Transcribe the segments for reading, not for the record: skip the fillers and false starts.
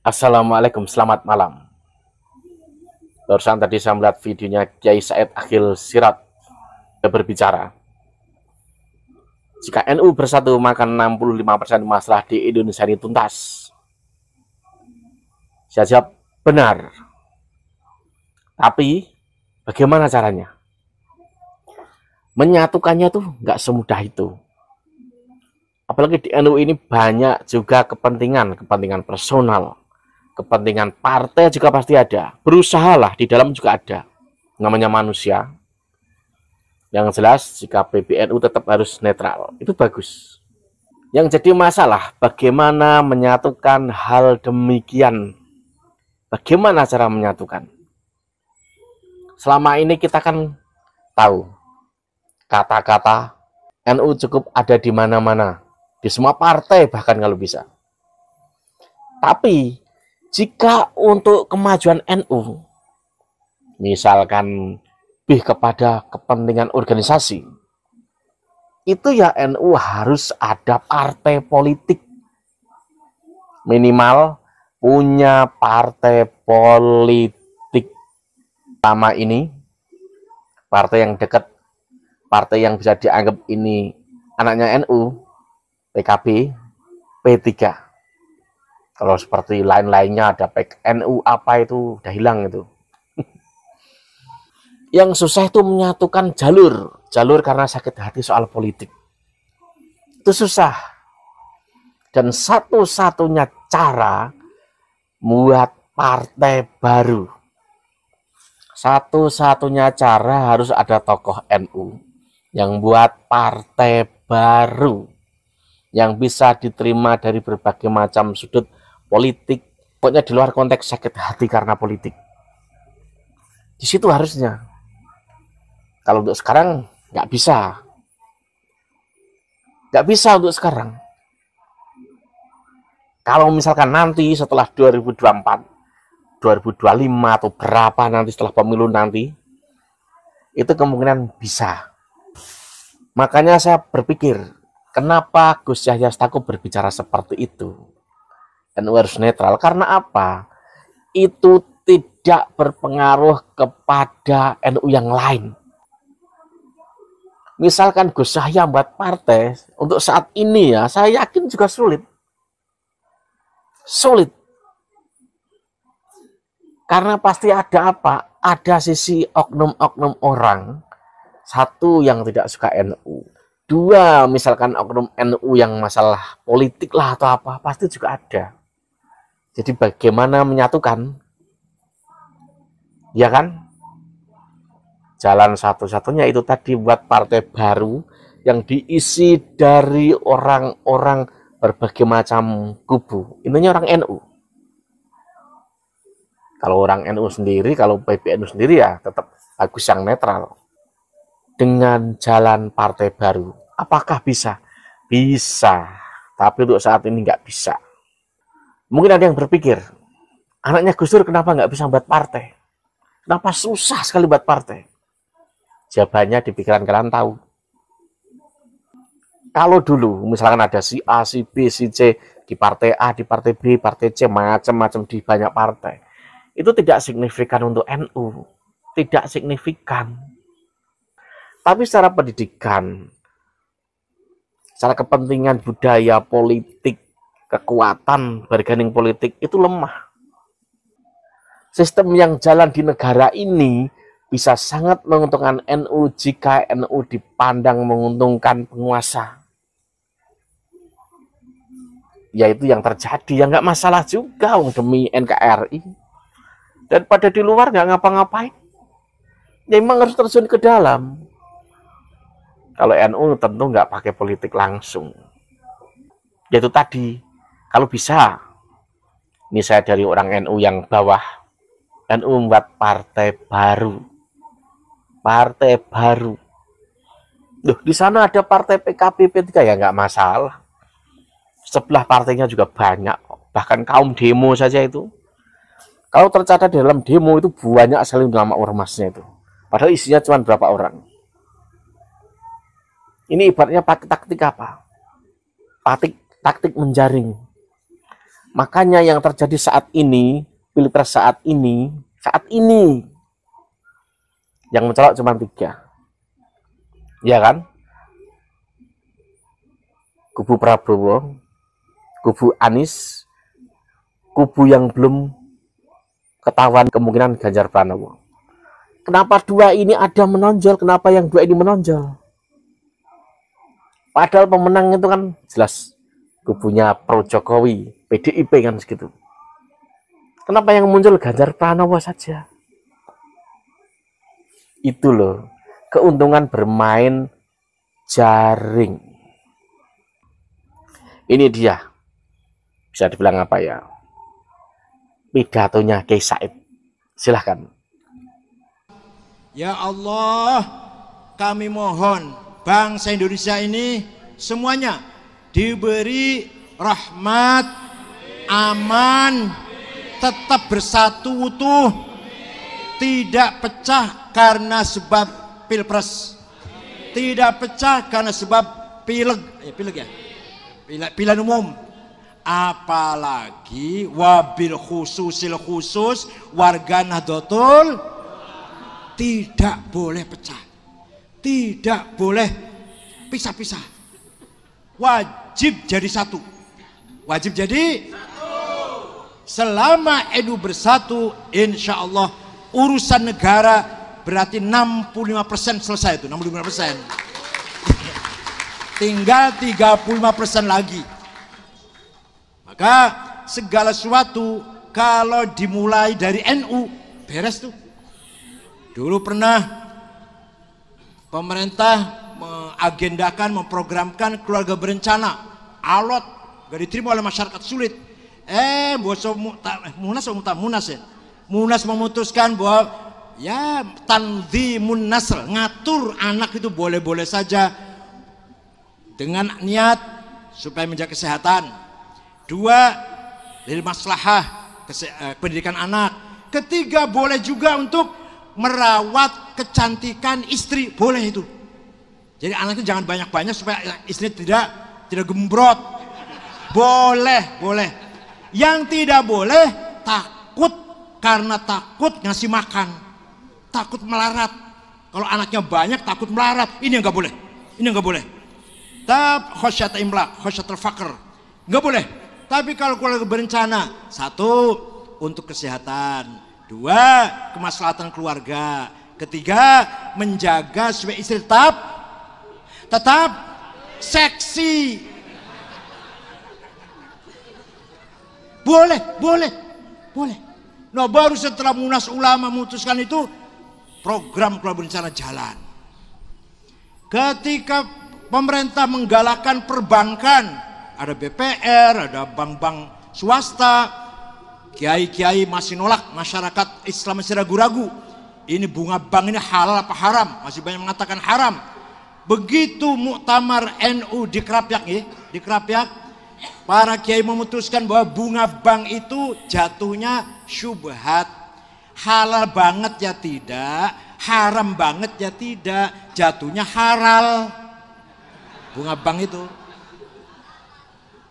Assalamualaikum, selamat malam. Barusan tadi saya melihat videonya Kiai Said Akhil Siraj berbicara. Jika NU bersatu, maka 65% masalah di Indonesia ini tuntas. Saya jawab, benar. Tapi, bagaimana caranya? Menyatukannya tuh nggak semudah itu. Apalagi di NU ini banyak juga kepentingan personal. Kepentingan partai juga pasti ada. Berusahalah, di dalam juga ada. Namanya manusia. Yang jelas, jika PBNU tetap harus netral. Itu bagus. Yang jadi masalah, bagaimana menyatukan hal demikian. Bagaimana cara menyatukan? Selama ini kita kan tahu, kata-kata NU cukup ada di mana-mana. Di semua partai bahkan kalau bisa. Tapi, jika untuk kemajuan NU, misalkan lebih kepada kepentingan organisasi, itu ya NU harus ada partai politik. Minimal punya partai politik. Pertama ini, partai yang dekat, partai yang bisa dianggap ini anaknya NU, PKB, P3. Kalau seperti lain-lainnya ada NU apa itu udah hilang itu. Yang susah itu menyatukan jalur karena sakit hati soal politik. Itu susah. Dan satu-satunya cara buat partai baru. Satu-satunya cara harus ada tokoh NU yang buat partai baru yang bisa diterima dari berbagai macam sudut politik, pokoknya di luar konteks sakit hati karena politik. Di situ harusnya. Kalau untuk sekarang nggak bisa. Nggak bisa untuk sekarang. Kalau misalkan nanti setelah 2024, 2025 atau berapa nanti setelah pemilu nanti, itu kemungkinan bisa. Makanya saya berpikir, kenapa Gus Yahya Stakuf berbicara seperti itu? NU harus netral. Karena apa? Itu tidak berpengaruh kepada NU yang lain. Misalkan Gus Yahya buat partai, untuk saat ini ya, saya yakin juga sulit. Sulit. Karena pasti ada apa? Ada sisi oknum-oknum orang. Satu, yang tidak suka NU. Dua, misalkan oknum NU yang masalah politik lah atau apa, pasti juga ada. Jadi bagaimana menyatukan? Ya kan? Jalan satu-satunya itu tadi buat partai baru yang diisi dari orang-orang berbagai macam kubu. Intinya orang NU. Kalau orang NU sendiri, kalau PBNU sendiri ya tetap bagus yang netral. Dengan jalan partai baru. Apakah bisa? Bisa. Tapi untuk saat ini nggak bisa. Mungkin ada yang berpikir, anaknya Gus Dur kenapa nggak bisa buat partai? Kenapa susah sekali buat partai? Jawabannya di pikiran kalian tahu. Kalau dulu misalkan ada si A, si B, si C di partai A, di partai B, partai C, macam-macam di banyak partai, itu tidak signifikan untuk NU, tidak signifikan. Tapi secara pendidikan, secara kepentingan budaya politik, kekuatan bargaining politik itu lemah. Sistem yang jalan di negara ini bisa sangat menguntungkan NU jika NU dipandang menguntungkan penguasa. Yaitu yang terjadi, ya nggak masalah juga demi NKRI. Dan pada di luar nggak ngapa-ngapain. Ya memang harus terjun ke dalam. Kalau NU tentu nggak pakai politik langsung. Yaitu tadi, kalau bisa, ini saya dari orang NU yang bawah, NU membuat partai baru. Partai baru. Loh, di sana ada partai PKB, P3 ya nggak masalah. Sebelah partainya juga banyak. Bahkan kaum demo saja itu. Kalau tercatat di dalam demo itu banyak sekali nama ormasnya itu. Padahal isinya cuma berapa orang. Ini ibaratnya pakai taktik apa? Taktik menjaring. Makanya yang terjadi saat ini, pilpres saat ini, yang mencolok cuma 3. Ya kan? Kubu Prabowo, kubu Anies, kubu yang belum ketahuan kemungkinan Ganjar Pranowo. Kenapa 2 ini ada menonjol? Kenapa yang 2 ini menonjol? Padahal pemenang itu kan jelas kubunya pro Jokowi, PDIP kan segitu. Kenapa yang muncul Ganjar Pranowo saja? Itu loh, keuntungan bermain jaring. Ini dia, bisa dibilang apa ya, pidatonya Kiai Said. Silahkan. Ya Allah, kami mohon bangsa Indonesia ini semuanya diberi rahmat, aman, tetap bersatu utuh, tidak pecah karena sebab pilpres, tidak pecah karena sebab pilihan umum, apalagi wabil khusus warga Nahdlatul tidak boleh pecah, tidak boleh pisah-pisah, wajib jadi satu, wajib jadi selama NU bersatu, insya Allah urusan negara berarti 65% selesai, itu 65%. Tinggal 35% lagi. Maka segala sesuatu kalau dimulai dari NU beres tuh. Dulu pernah pemerintah mengagendakan, memprogramkan keluarga berencana, alot, gak diterima oleh masyarakat, sulit. Munas memutuskan bahwa ya tanzimun nasl, ngatur anak itu boleh-boleh saja dengan niat supaya menjaga kesehatan. 2, lil maslahah pendidikan anak. 3, boleh juga untuk merawat kecantikan istri, boleh itu. Jadi anak itu jangan banyak-banyak supaya istri tidak gembrot. Boleh. Yang tidak boleh takut, karena takut ngasih makan, takut melarat. Kalau anaknya banyak takut melarat, ini yang nggak boleh. Ini nggak boleh. Khosyat imlaq, khosyatul faqr, nggak boleh. Tapi kalau keluarga berencana, 1, untuk kesehatan, 2, kemaslahatan keluarga, 3, menjaga supaya istri tetap seksi. Boleh. Nah, baru setelah Munas Ulama memutuskan itu, program keluarga berencana jalan. Ketika pemerintah menggalakkan perbankan, ada BPR, ada bank-bank swasta, kiai-kiai masih nolak, masyarakat Islam masih ragu-ragu. Ini bunga bank ini halal apa haram? Masih banyak mengatakan haram. Begitu muktamar NU di Krapyak, para kiai memutuskan bahwa bunga bank itu jatuhnya syubhat. Halal banget ya tidak, haram banget ya tidak, jatuhnya halal. Bunga bank itu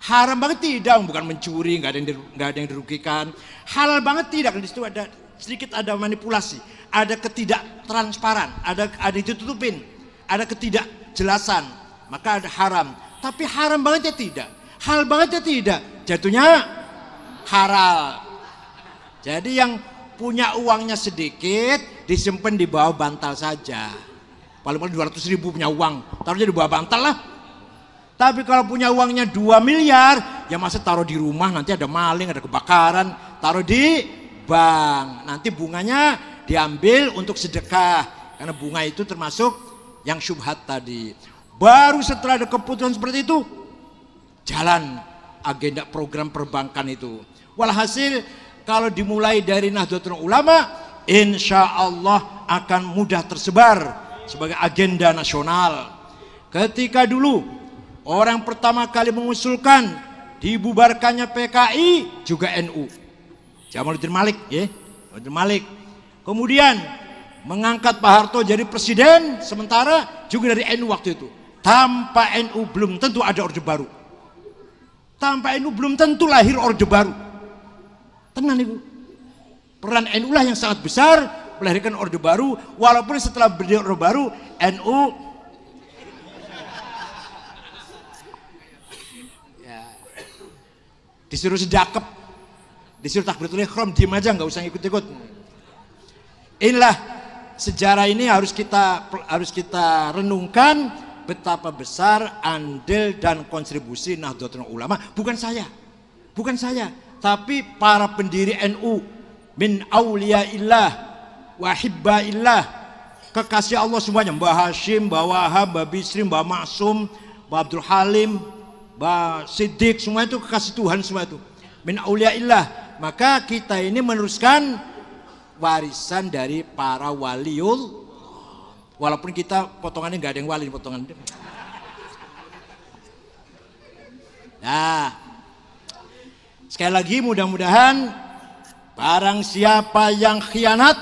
haram banget tidak, bukan mencuri, nggak ada yang dirugikan. Halal banget tidak, di situ ada sedikit ada manipulasi, ada ketidaktransparan, ada ditutupin, ada ketidakjelasan, maka ada haram. Tapi haram banget ya tidak, halal banget ya tidak, jatuhnya halal. Jadi yang punya uangnya sedikit disimpan di bawah bantal saja. Paling-paling 200.000 punya uang, taruhnya di bawah bantal lah. Tapi kalau punya uangnya 2 miliar, ya masa taruh di rumah, nanti ada maling, ada kebakaran, taruh di bank. Nanti bunganya diambil untuk sedekah, karena bunga itu termasuk yang syubhat tadi. Baru setelah ada keputusan seperti itu, jalan agenda program perbankan itu. Walhasil kalau dimulai dari Nahdlatul Ulama, insya Allah akan mudah tersebar sebagai agenda nasional. Ketika dulu orang pertama kali mengusulkan dibubarkannya PKI juga NU, Jamaluddin Malik, ya, Jamaluddin Malik. Kemudian mengangkat Pak Harto jadi presiden sementara juga dari NU waktu itu. Tanpa NU belum tentu ada orde baru. Tanpa NU belum tentu lahir Orde Baru. Tenan itu. Peran NU lah yang sangat besar melahirkan Orde Baru, walaupun setelah berdiri Orde Baru, NU ya, disuruh sedekap, disuruh takbiratul ihram, diem aja, nggak usah ikut-ikut. Inilah sejarah ini harus kita renungkan betapa besar andil dan kontribusi Nahdlatul Ulama. Bukan saya, tapi para pendiri NU, min auliyaillah wa hibbaillah, kekasih Allah semuanya, Mbah Hashim, Mbah Wahab, Mbah Bisri, Mbah Maksum, Mbah Abdul Halim, Mbah Siddiq, semua itu kekasih Tuhan semua itu. Min auliyaillah. Maka kita ini meneruskan warisan dari para waliul. Walaupun kita potongannya nggak ada yang wali, potongan. Nah, sekali lagi mudah-mudahan barang siapa yang khianat,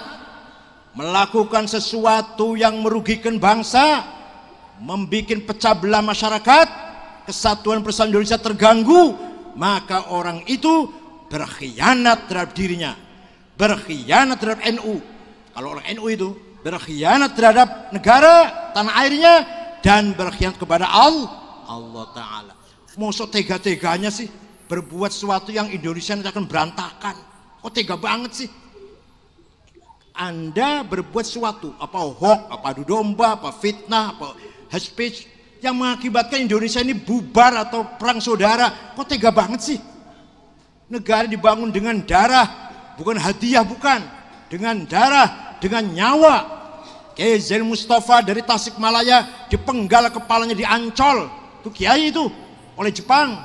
melakukan sesuatu yang merugikan bangsa, membuat pecah belah masyarakat, kesatuan persatuan Indonesia terganggu, maka orang itu berkhianat terhadap dirinya, berkhianat terhadap NU. Kalau orang NU itu berkhianat terhadap negara, tanah airnya, dan berkhianat kepada Allah Ta'ala. Mosok tega-teganya sih berbuat sesuatu yang Indonesia akan berantakan. Kok tega banget sih? Anda berbuat sesuatu, apa hoax, apa adu domba, apa fitnah, apa hate speech, yang mengakibatkan Indonesia ini bubar atau perang saudara. Kok tega banget sih? Negara dibangun dengan darah, bukan hadiah, bukan. Dengan darah, dengan nyawa. Kiai Zain Mustafa dari Tasikmalaya dipenggal kepalanya di Ancol, itu kiai itu oleh Jepang.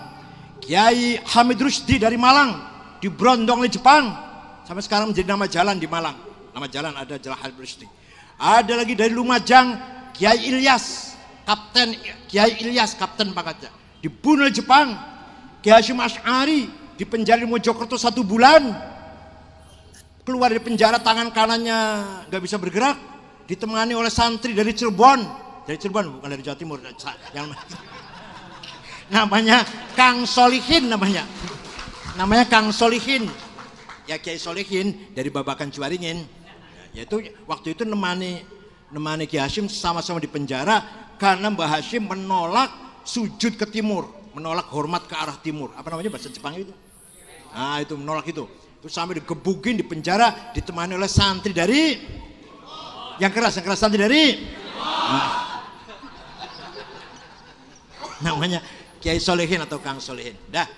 Kiai Hamid Rusdi dari Malang diberondong oleh Jepang, sampai sekarang menjadi nama jalan di Malang. Nama jalan ada Jalan Hamid Rusdi. Ada lagi dari Lumajang, Kiai Ilyas, Kiai Ilyas kapten pangkatnya, dibunuh oleh Jepang. Kiai Hasyim Asy'ari dipenjara di Mojokerto 1 bulan. Keluar dari penjara, tangan kanannya nggak bisa bergerak, ditemani oleh santri dari Cirebon, bukan dari Jawa Timur, yang namanya Kang Solihin, namanya Kang Solihin, ya Kiai Solihin dari Babakan Ciwaringin. Yaitu waktu itu nemani Kiai Hasyim sama-sama di penjara karena Mbah Hasyim menolak sujud ke timur, menolak hormat ke arah timur. Apa namanya bahasa Jepang itu? Nah itu menolak itu. Terus sampai digebukin di penjara, ditemani oleh santri dari yang keras santri dari namanya Kiai Solihin atau Kang Solihin. Dah.